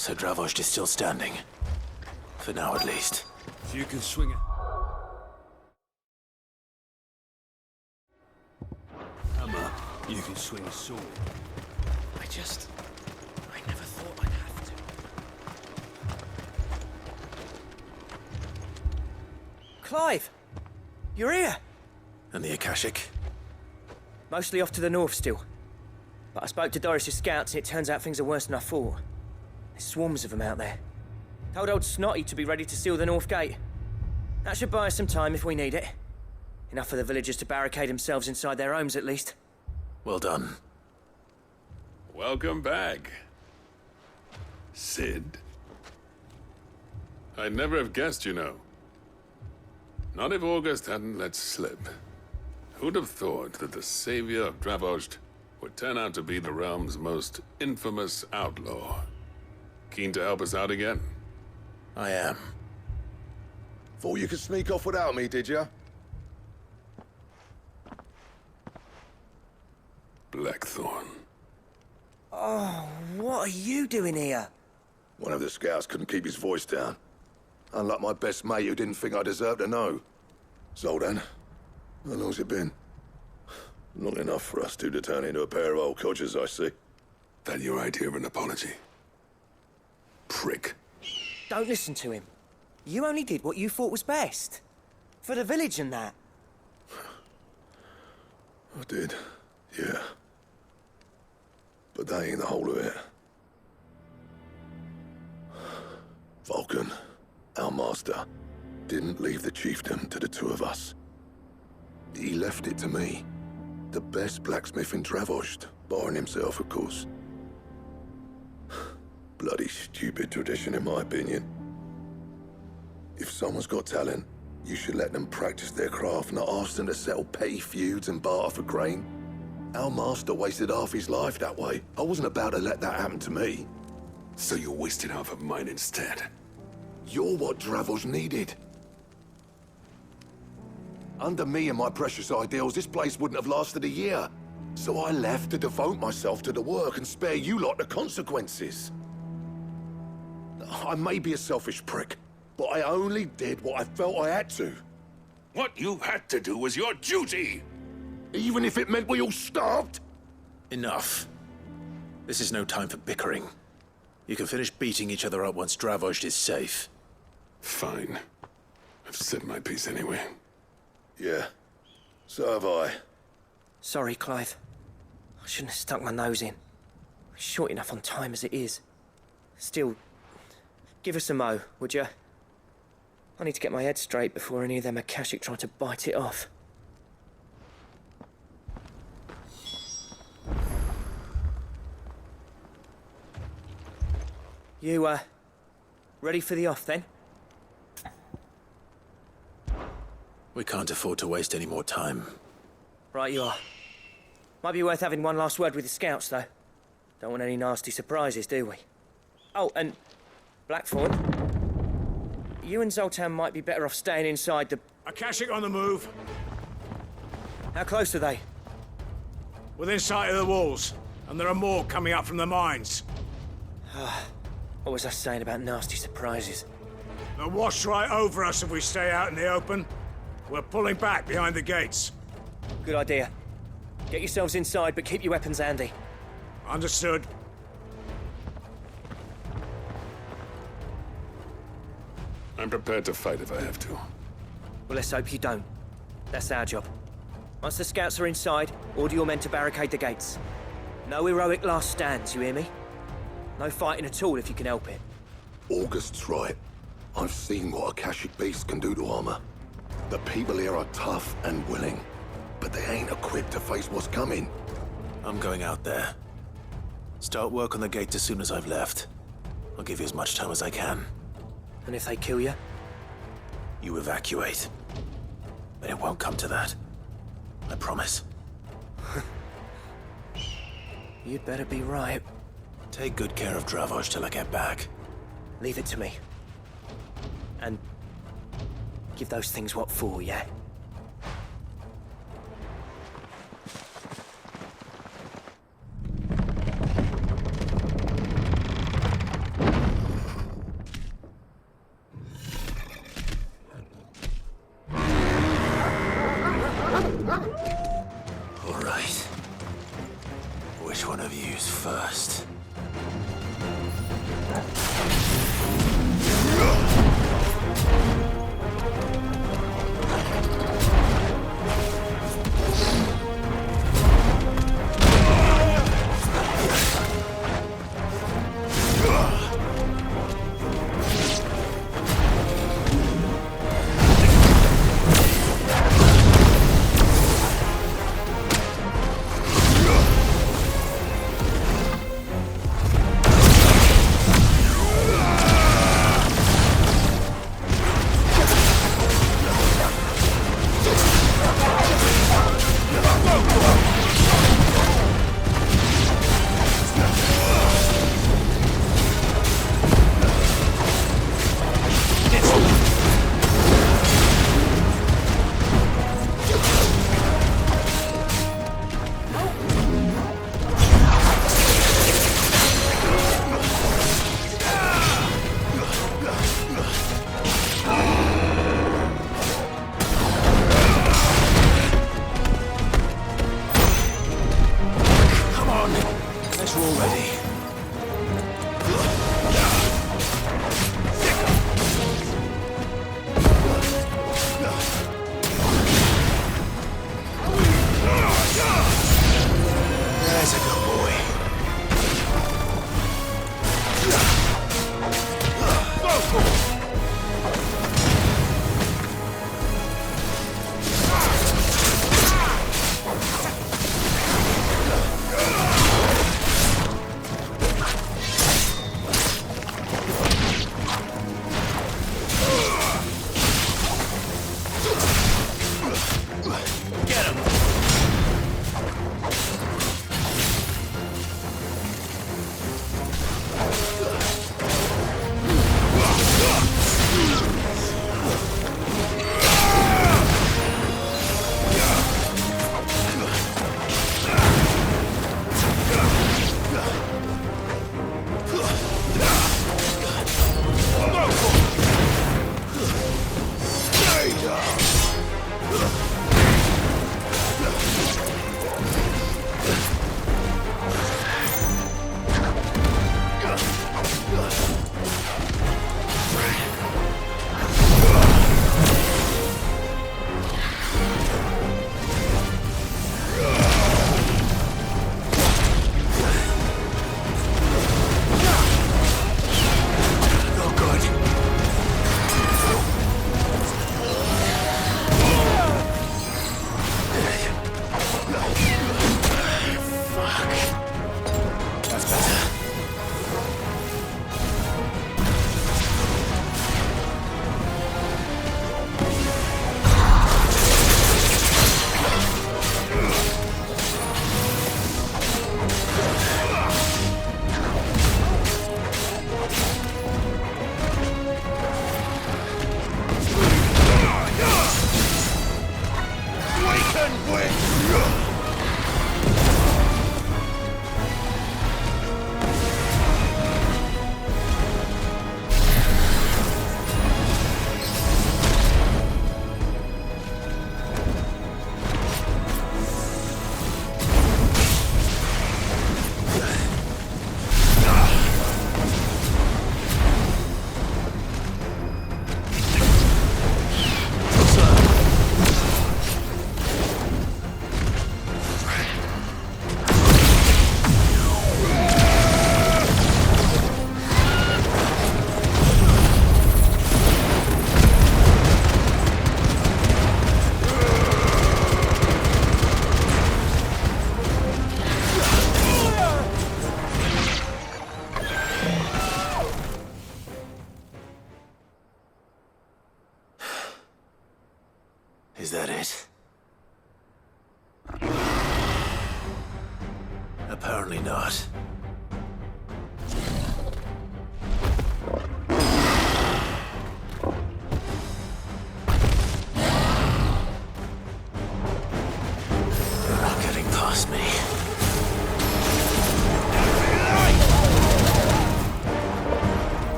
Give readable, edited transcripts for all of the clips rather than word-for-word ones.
So Dravost is still standing. For now, at least. If you can swing it. Hammer, you can swing a sword. I never thought I'd have to. Clive! You're here! And the Akashic? Mostly off to the north still. But I spoke to Doris's scouts and it turns out things are worse than I thought. There's swarms of them out there. Told old Snotty to be ready to seal the north gate. That should buy us some time if we need it. Enough for the villagers to barricade themselves inside their homes at least. Well done. Welcome back, Sid. I'd never have guessed, you know. Not if August hadn't let slip. Who'd have thought that the savior of Dravost would turn out to be the realm's most infamous outlaw? Keen to help us out again? I am. Thought you could sneak off without me, did ya? Blackthorn. Oh, what are you doing here? One of the scouts couldn't keep his voice down. Unlike my best mate who didn't think I deserved to know. Zoldan, how long's it been? Long enough for us two to turn into a pair of old codgers, I see. That your idea of an apology? Prick. Don't listen to him. You only did what you thought was best. For the village and that. I did, yeah. But that ain't the whole of it. Vulcan, our master, didn't leave the chiefdom to the two of us. He left it to me. The best blacksmith in Dravost, barring himself, of course. Bloody stupid tradition, in my opinion. If someone's got talent, you should let them practice their craft, not ask them to settle petty feuds and barter for grain. Our master wasted half his life that way. I wasn't about to let that happen to me. So you wasted half of mine instead. You're what Dravost needed. Under me and my precious ideals, this place wouldn't have lasted a year. So I left to devote myself to the work and spare you lot the consequences. I may be a selfish prick, but I only did what I felt I had to. What you had to do was your duty! Even if it meant we all starved? Enough. This is no time for bickering. You can finish beating each other up once Dravost is safe. Fine. I've said my piece anyway. Yeah, so have I. Sorry, Clive. I shouldn't have stuck my nose in. We're short enough on time as it is. Still, give us a mo, would you? I need to get my head straight before any of them Akashic try to bite it off. You, ready for the off, then? We can't afford to waste any more time. Right you are. Might be worth having one last word with the scouts, though. Don't want any nasty surprises, do we? Oh, and Blackthorn, you and Zoltan might be better off staying inside the... Akashic on the move. How close are they? Within sight of the walls. And there are more coming up from the mines. What was I saying about nasty surprises? They'll wash right over us if we stay out in the open. We're pulling back behind the gates. Good idea. Get yourselves inside, but keep your weapons handy. Understood. I'm prepared to fight if I have to. Well, let's hope you don't. That's our job. Once the scouts are inside, order your men to barricade the gates. No heroic last stands, you hear me? No fighting at all if you can help it. August's right. I've seen what Akashic beasts can do to armor. The people here are tough and willing, but they ain't equipped to face what's coming. I'm going out there. Start work on the gate as soon as I've left. I'll give you as much time as I can. And if they kill you? You evacuate. But it won't come to that. I promise. You'd better be right. Take good care of Dravost till I get back. Leave it to me. And give those things what for, yeah? Who's first?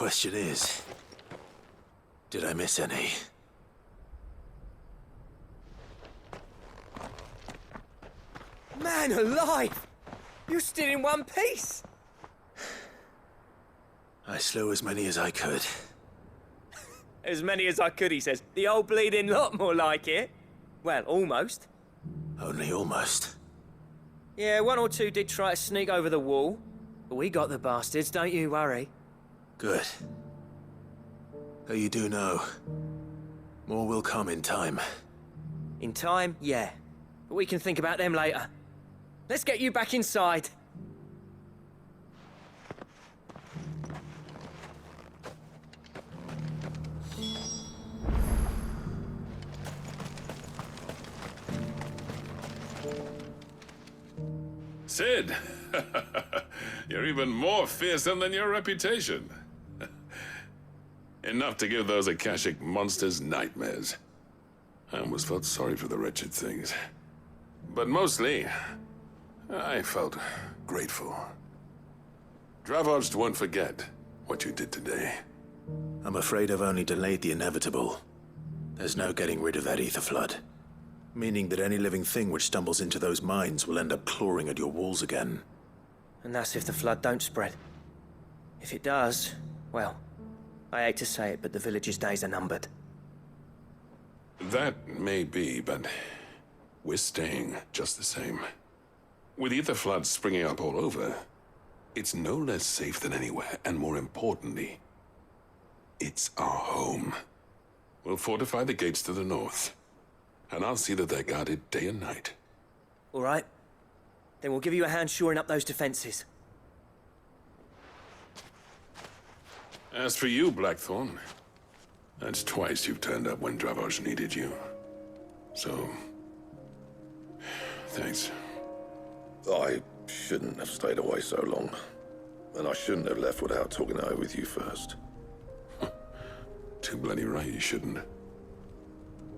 question is, did I miss any? Man alive! You're still in one piece! I slew as many as I could. As many as I could, he says. The old bleeding lot, more like it. Well, almost. Only almost. Yeah, one or two did try to sneak over the wall. But we got the bastards, don't you worry. Good. Though you do know, more will come in time. In time, yeah. But we can think about them later. Let's get you back inside. Sid! You're even more fearsome than your reputation. Enough to give those Akashic monsters nightmares. I almost felt sorry for the wretched things. But mostly, I felt grateful. Dravoged won't forget what you did today. I'm afraid I've only delayed the inevitable. There's no getting rid of that ether flood. Meaning that any living thing which stumbles into those mines will end up clawing at your walls again. And that's if the flood don't spread. If it does, well, I hate to say it, but the village's days are numbered. That may be, but we're staying just the same. With ether floods springing up all over, it's no less safe than anywhere, and more importantly, it's our home. We'll fortify the gates to the north, and I'll see that they're guarded day and night. All right. Then we'll give you a hand shoring up those defenses. As for you, Blackthorn, that's twice you've turned up when Dravos needed you. So, thanks. I shouldn't have stayed away so long. And I shouldn't have left without talking it over with you first. Too bloody right you shouldn't.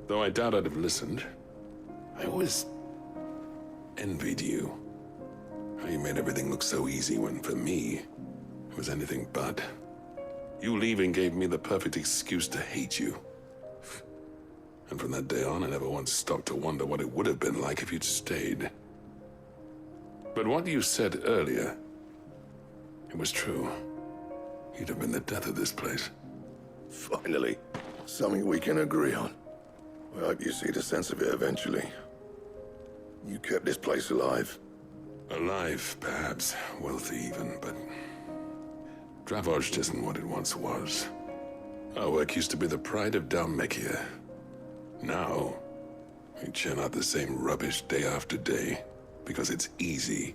Though I doubt I'd have listened. I always envied you. How you made everything look so easy when, for me, it was anything but. You leaving gave me the perfect excuse to hate you. And from that day on, I never once stopped to wonder what it would have been like if you'd stayed. But what you said earlier, it was true. You'd have been the death of this place. Finally, something we can agree on. I hope you see the sense of it eventually. You kept this place alive. Alive, perhaps. Wealthy even, but Dravoged isn't what it once was. Our work used to be the pride of Dalmekia. Now, we churn out the same rubbish day after day because it's easy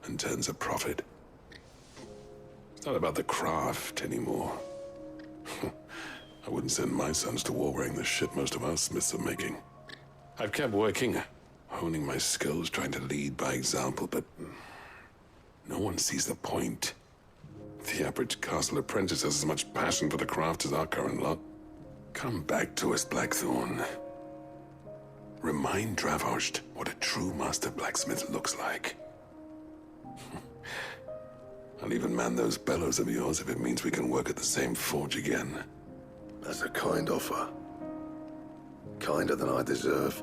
and turns a profit. It's not about the craft anymore. I wouldn't send my sons to war wearing the shit most of our smiths are making. I've kept working, honing my skills, trying to lead by example, but no one sees the point. The average castle apprentice has as much passion for the craft as our current lot. Come back to us, Blackthorn. Remind Dravoged what a true master blacksmith looks like. I'll even man those bellows of yours if it means we can work at the same forge again. That's a kind offer. Kinder than I deserve.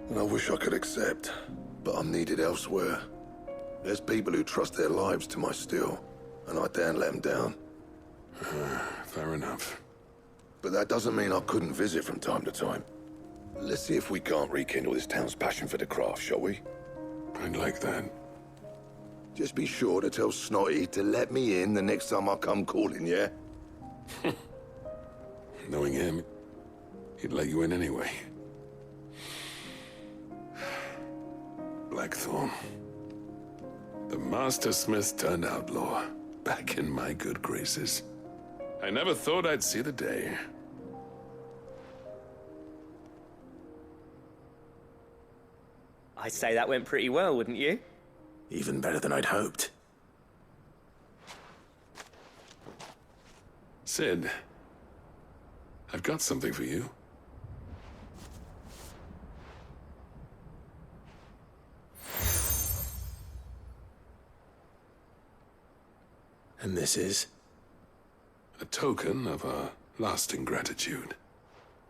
And I wish I could accept, but I'm needed elsewhere. There's people who trust their lives to my steel, and I daren't let them down. Fair enough. But that doesn't mean I couldn't visit from time to time. Let's see if we can't rekindle this town's passion for the craft, shall we? I'd like that. Just be sure to tell Snotty to let me in the next time I come calling, yeah? Knowing him, he'd let you in anyway. Blackthorn. The Master Smith turned outlaw, back in my good graces. I never thought I'd see the day. I'd say that went pretty well, wouldn't you? Even better than I'd hoped. Sid, I've got something for you. And this is? token of our lasting gratitude.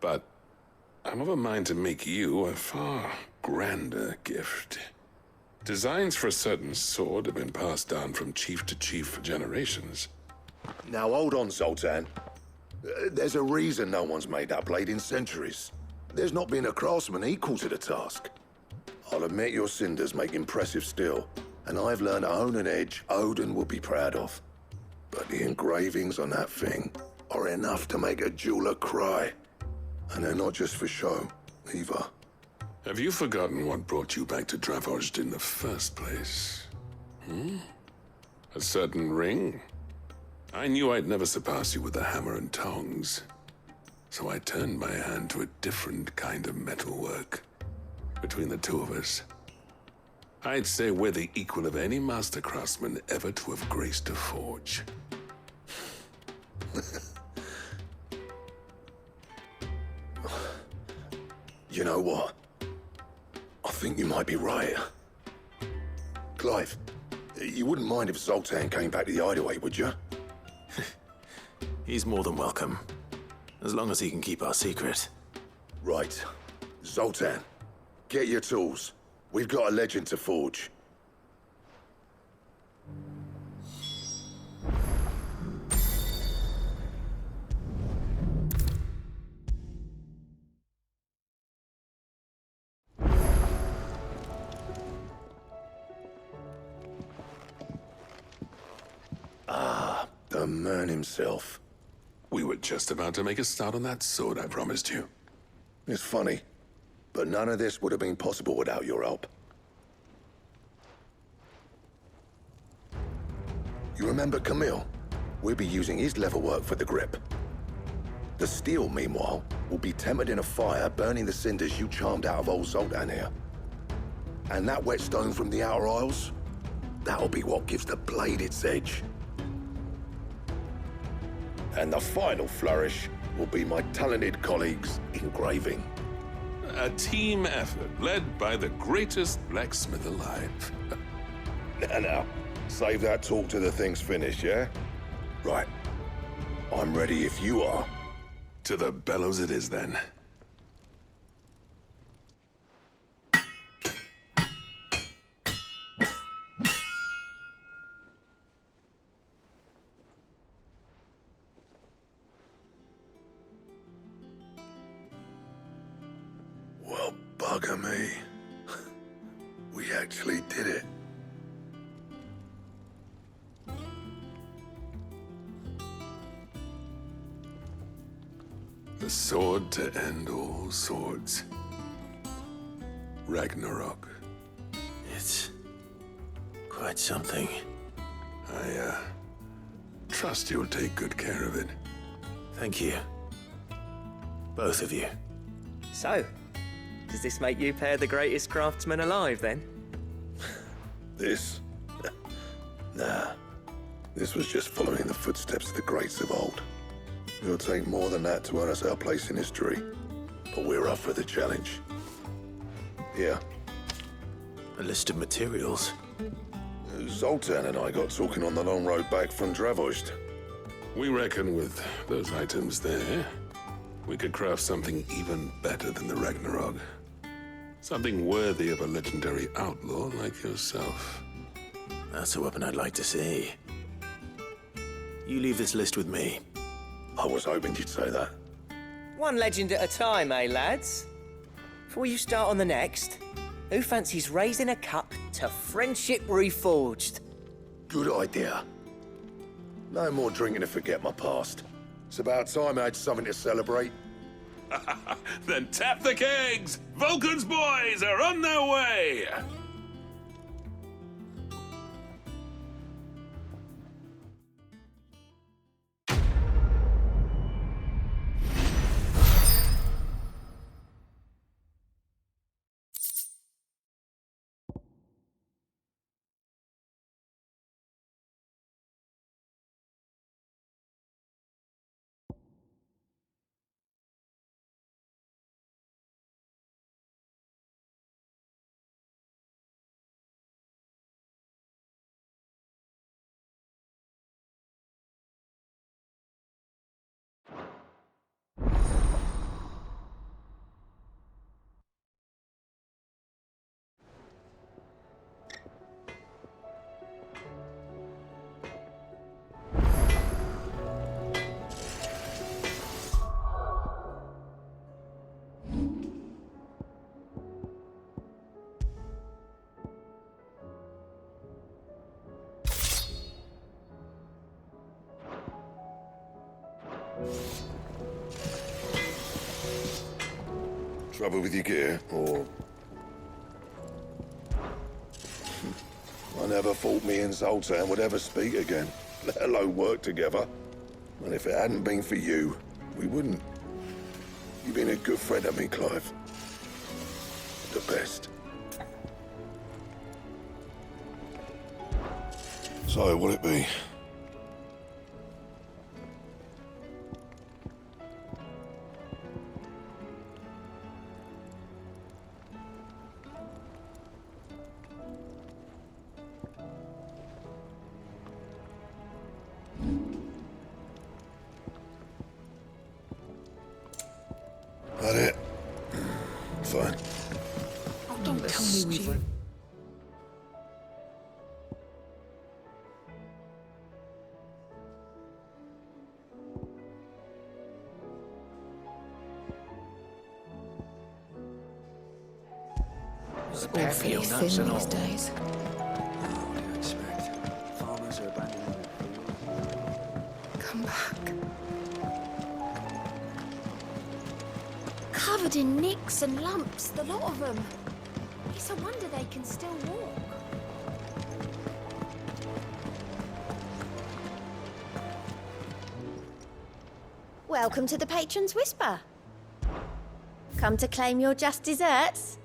But I'm of a mind to make you a far grander gift. Designs for a certain sword have been passed down from chief to chief for generations. Now hold on, Zoltan. There's a reason no one's made that blade in centuries. There's not been a craftsman equal to the task. I'll admit your cinders make impressive steel, and I've learned to own an edge Odin will be proud of. But the engravings on that thing are enough to make a jeweler cry. And they're not just for show, either. Have you forgotten what brought you back to Dravozd in the first place? A certain ring? I knew I'd never surpass you with a hammer and tongs. So I turned my hand to a different kind of metalwork. Between the two of us, I'd say we're the equal of any master craftsman ever to have graced a forge. You know what? I think you might be right. Clive, you wouldn't mind if Zoltan came back to the hideaway, would you? He's more than welcome. As long as he can keep our secret. Right. Zoltan, get your tools. We've got a legend to forge. The man himself. We were just about to make a start on that sword I promised you. It's funny, but none of this would have been possible without your help. You remember Camille? We'll be using his leatherwork for the grip. The steel, meanwhile, will be tempered in a fire, burning the cinders you charmed out of old Zoltan here. And that whetstone from the Outer Isles, that'll be what gives the blade its edge. And the final flourish will be my talented colleagues' engraving. A team effort led by the greatest blacksmith alive. Now, save that talk till the thing's finished, yeah? Right. I'm ready if you are. To the bellows it is then. Well, bugger me. We actually did it. The sword to end all swords. Ragnarok. It's quite something. I trust you'll take good care of it. Thank you. Both of you. So, does this make you pair the greatest craftsman alive, then? This? Nah. This was just following the footsteps of the greats of old. It'll take more than that to earn us our place in history. But we're up for the challenge. Here. A list of materials. Zoltan and I got talking on the long road back from Dravozd. We reckon with those items there, we could craft something even better than the Ragnarok. Something worthy of a legendary outlaw like yourself. That's a weapon I'd like to see. You leave this list with me. I was hoping you'd say that. One legend at a time, eh, lads? Before you start on the next, who fancies raising a cup to friendship reforged? Good idea. No more drinking to forget my past. It's about time I had something to celebrate. Then tap the kegs! Vulcan's boys are on their way! Trouble with your gear, or... I never thought me and Zoltan would ever speak again, let alone work together. And if it hadn't been for you, we wouldn't. You've been a good friend of me, Clive. The best. So, what'll it be? That it? Fine. Oh, don't tell me we've... Awfully thin these days. What do you expect? Farmers are abandoning their fields. Come back. Covered in nicks and lumps, the lot of them. It's a wonder they can still walk. Welcome to the Patron's Whisper. Come to claim your just desserts?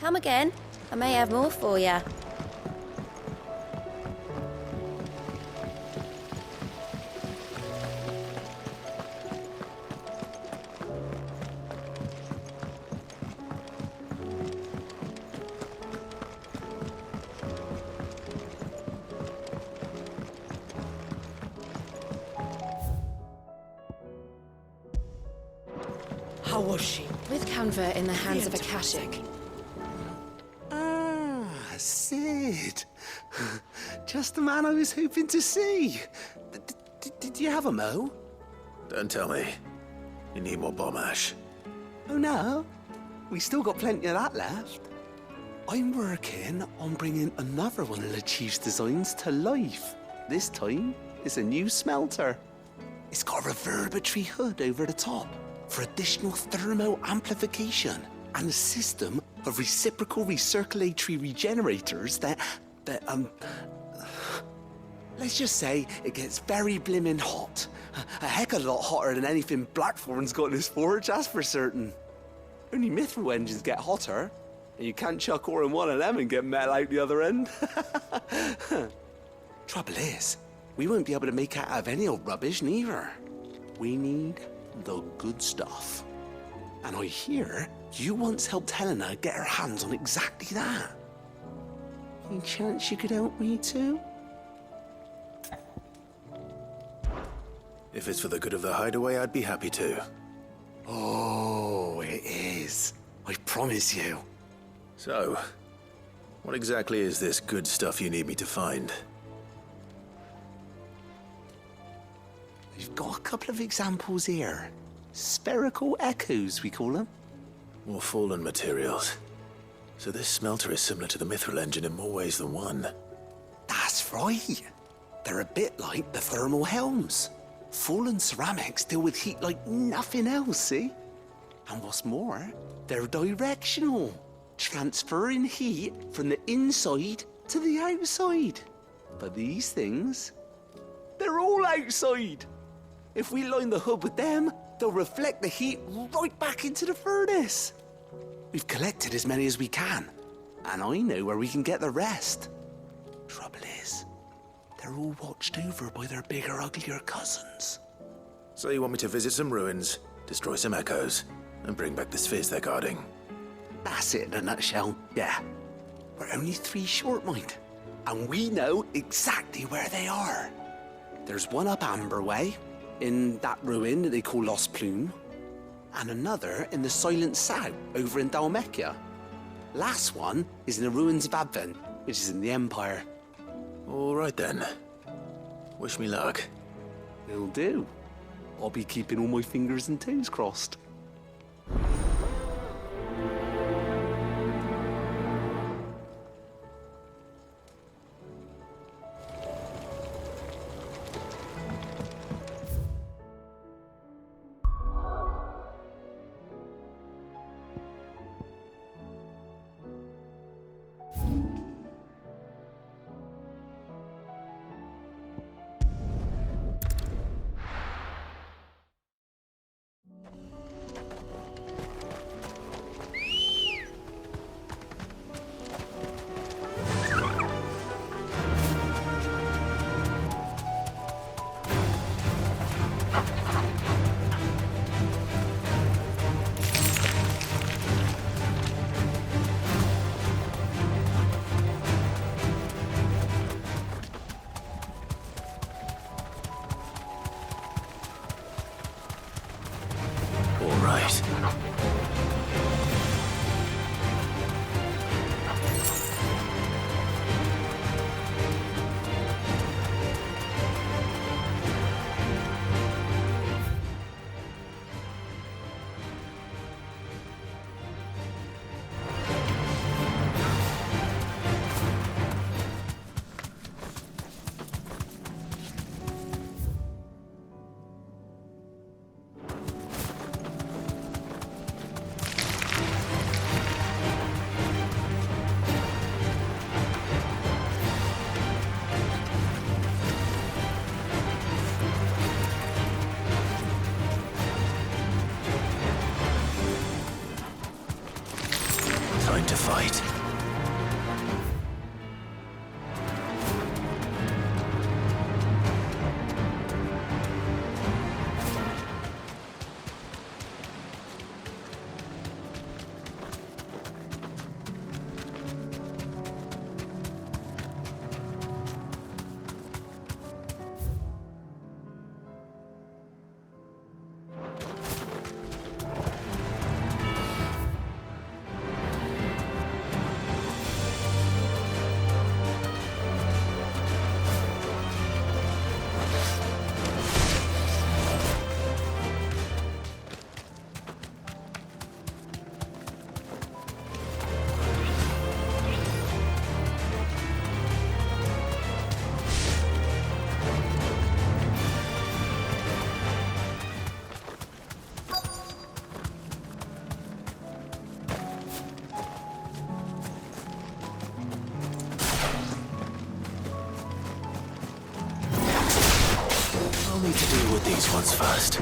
Come again. I may have more for you. How was she? With Canva in the hands of Akashic. Ah, Sid. Just the man I was hoping to see. Did you have a mo? Don't tell me. You need more bomb ash. Oh no, we still got plenty of that left. I'm working on bringing another one of the Chief's designs to life. This time, it's a new smelter. It's got a reverberatory hood over the top for additional thermo amplification and a system of reciprocal recirculatory regenerators that let's just say it gets very blimmin' hot. A heck of a lot hotter than anything Blackthorn's got in his forge, that's for certain. Only mithril engines get hotter, and you can't chuck ore in one of them and get metal out the other end. Trouble is, we won't be able to make out of any old rubbish neither. We need the good stuff. And I hear you once helped Helena get her hands on exactly that. Any chance you could help me too? If it's for the good of the hideaway, I'd be happy to. Oh, it is. I promise you. So, what exactly is this good stuff you need me to find? We've got a couple of examples here. Spherical echoes, we call them. More fallen materials. So this smelter is similar to the mithril engine in more ways than one. That's right. They're a bit like the thermal helms. Fallen ceramics deal with heat like nothing else, see? And what's more, they're directional, transferring heat from the inside to the outside. But these things, they're all outside. If we line the hood with them, they'll reflect the heat right back into the furnace. We've collected as many as we can, and I know where we can get the rest. Trouble is, they're all watched over by their bigger, uglier cousins. So you want me to visit some ruins, destroy some echoes, and bring back the spheres they're guarding? That's it in a nutshell, yeah. We're only 3 short, mind, and we know exactly where they are. There's one up Amber Way, in that ruin that they call Lost Plume, and another in the Silent South over in Dalmekia. Last one is in the ruins of Advent, which is in the Empire. All right then. Wish me luck. It'll do. I'll be keeping all my fingers and toes crossed. fight. Time to fight. I'll need to deal with these ones first.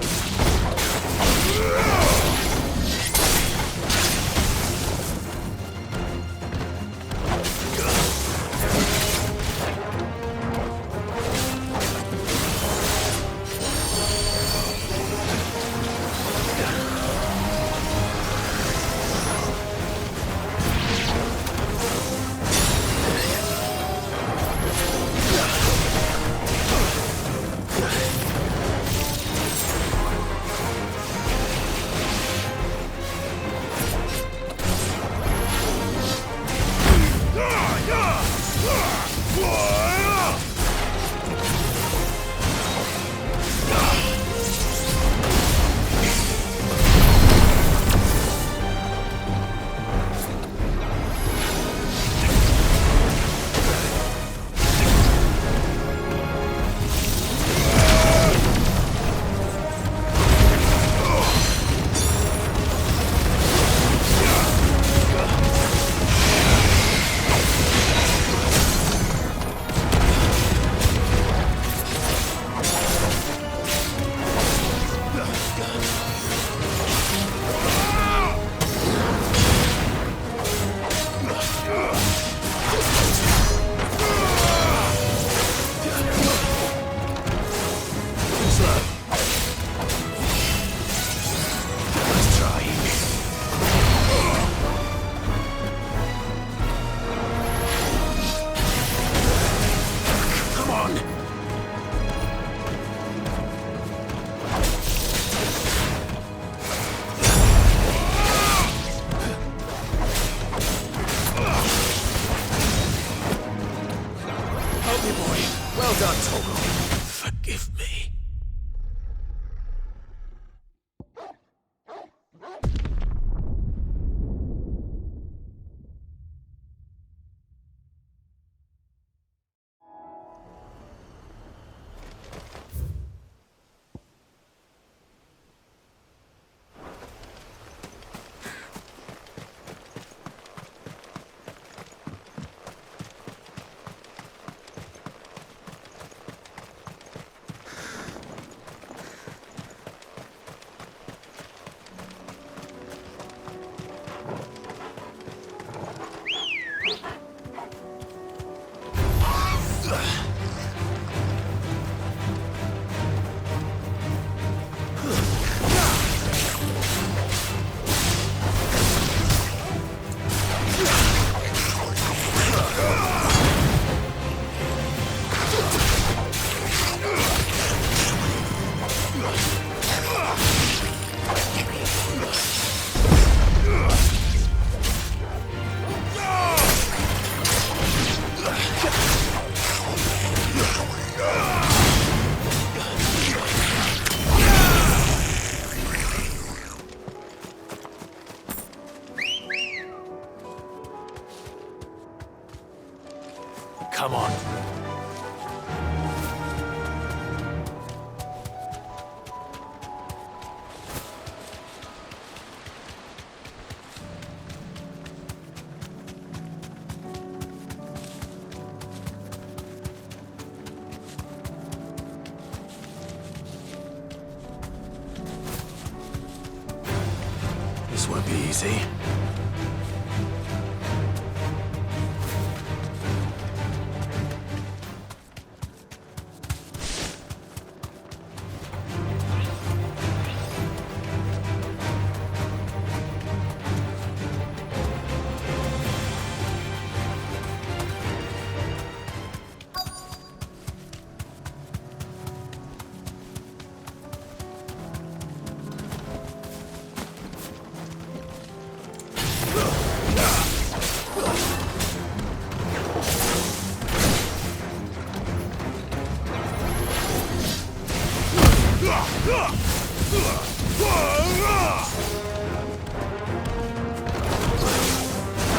This won't be easy.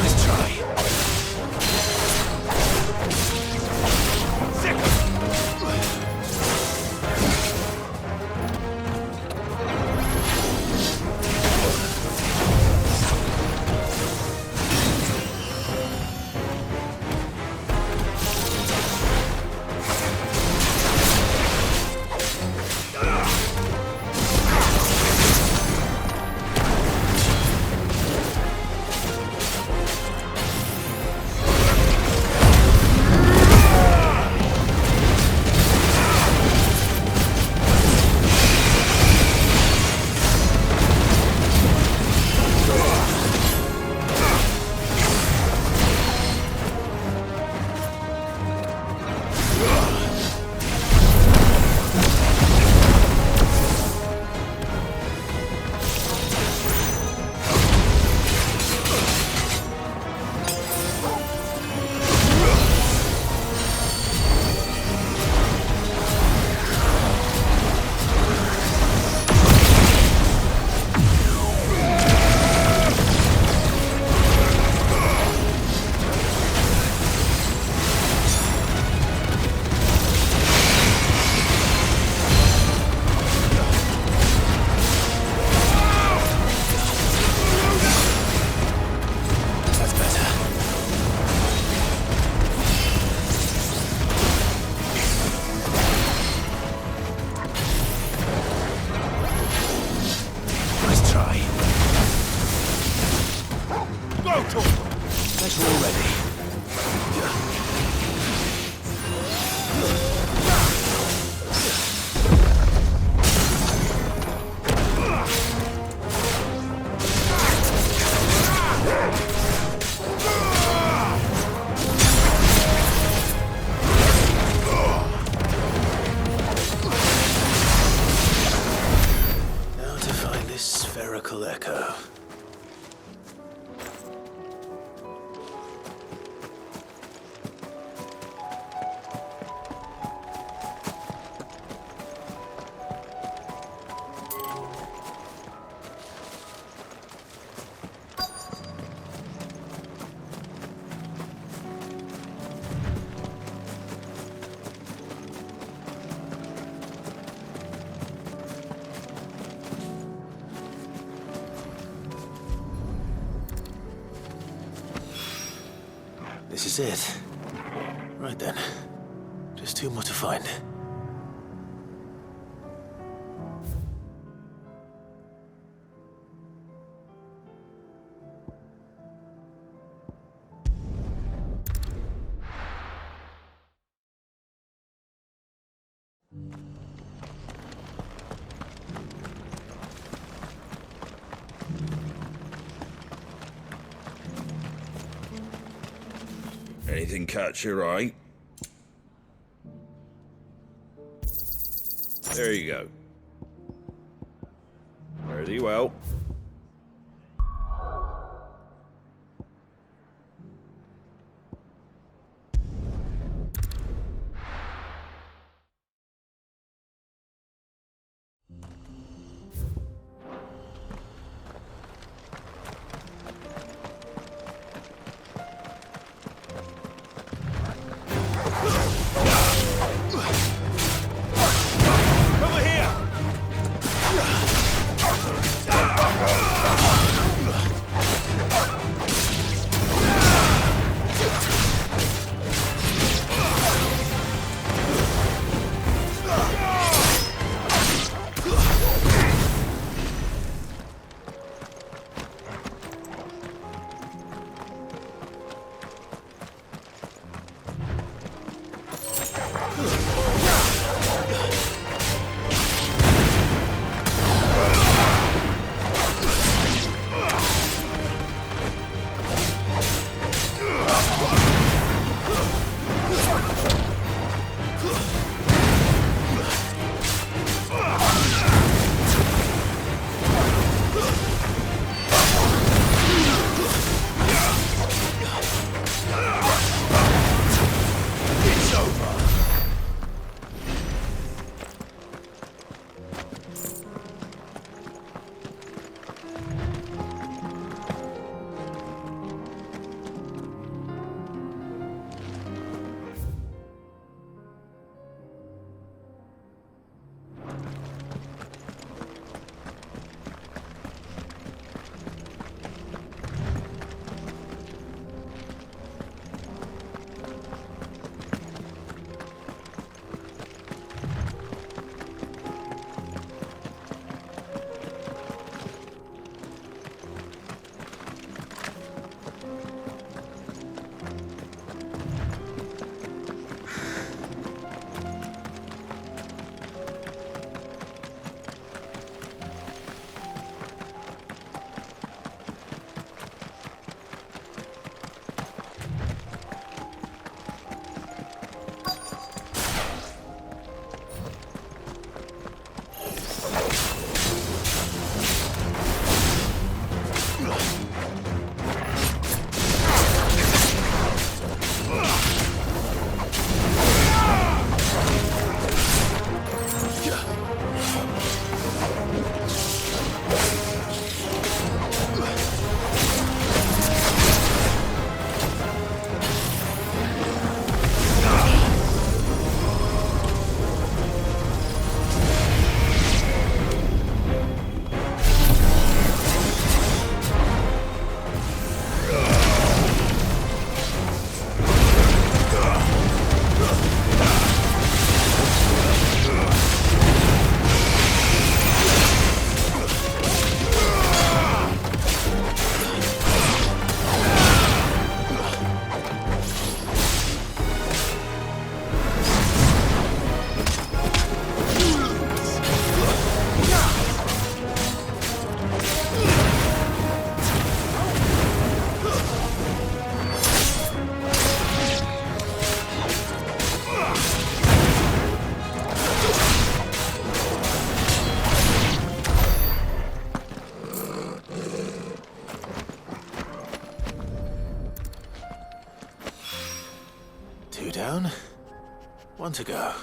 Nice try. Spherical echo. This is it. Right then. Just two more to find. Anything catch your eye? There you go. Very well. Over here! alone? One to go.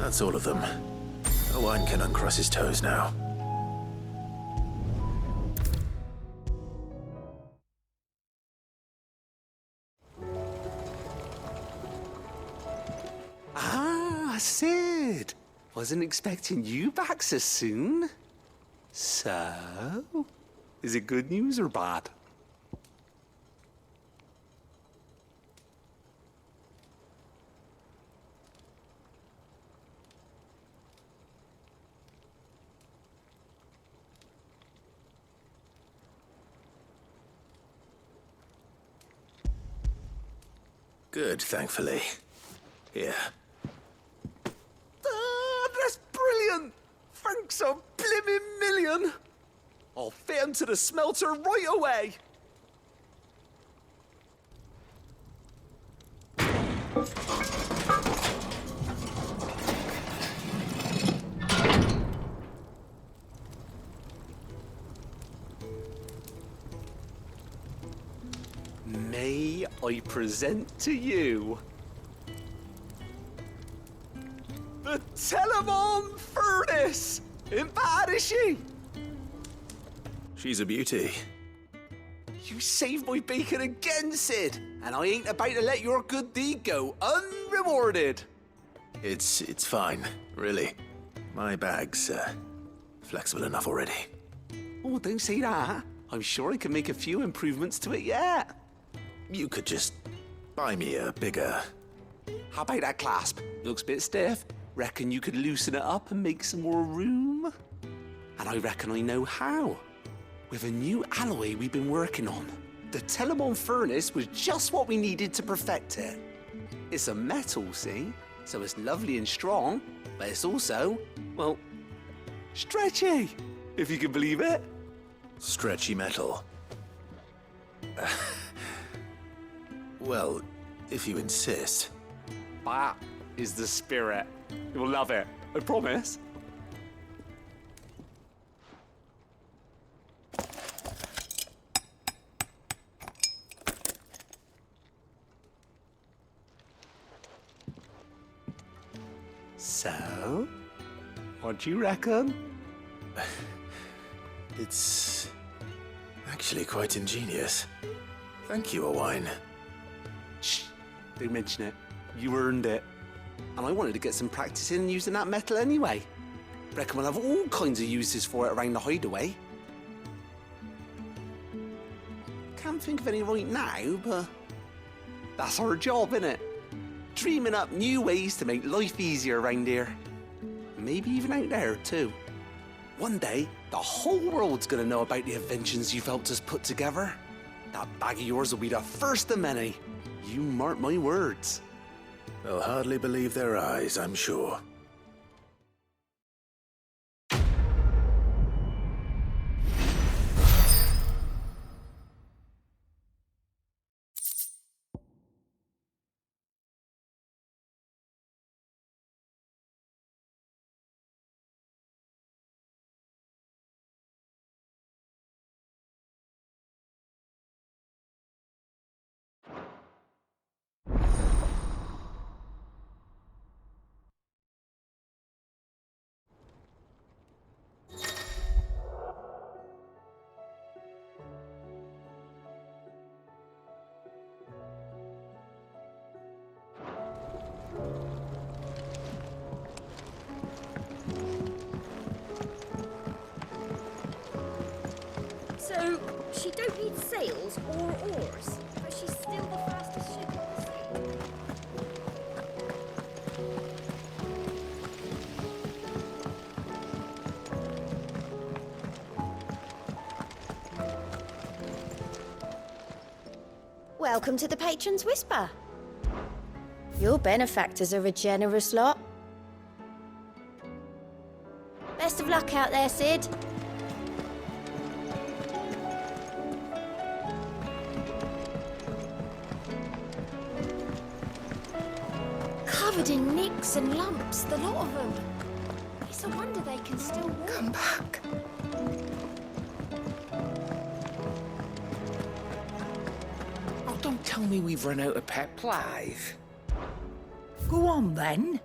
That's all of them. No one can uncross his toes now. Ah, Sid. Wasn't expecting you back so soon. So, is it good news or bad? Good, thankfully. Here. Ah, that's brilliant! Thanks a blimmin' million! I'll fit 'em to the smelter right away! May I present to you the Telemon Furnace! Ain't bad, is she? She's a beauty. You saved my bacon again, Sid, and I ain't about to let your good deed go unrewarded. It's fine, really. My bag's flexible enough already. Oh, don't say that. I'm sure I can make a few improvements to it yet. You could just buy me a bigger... How about that clasp? Looks a bit stiff. Reckon you could loosen it up and make some more room? And I reckon I know how. With a new alloy we've been working on. The Telemon furnace was just what we needed to perfect it. It's a metal, see? So it's lovely and strong, but it's also, well, stretchy, if you can believe it. Stretchy metal. Well, if you insist. That is the spirit. You'll love it, I promise. So, what do you reckon? It's actually quite ingenious. Thank you, Owain. Shh, don't mention it. You earned it. And I wanted to get some practice in using that metal anyway. Reckon we'll have all kinds of uses for it around the hideaway. Can't think of any right now, but that's our job, innit? Dreaming up new ways to make life easier around here. Maybe even out there, too. One day, the whole world's gonna know about the inventions you've helped us put together. That bag of yours will be the first of many. You mark my words. They'll hardly believe their eyes, I'm sure. So, she don't need sails or oars, but she's still the fastest ship on the sea. Welcome to the Patron's Whisper. Your benefactors are a generous lot. Best of luck out there, Sid. Covered in nicks and lumps, the lot of them. It's a wonder they can still walk. Come back. Oh, don't tell me we've run out of pep live. Go on, then.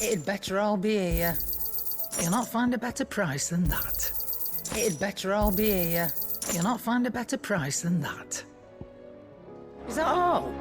It'd better all be here. You'll not find a better price than that. It'd better all be here. You'll not find a better price than that. Is that all?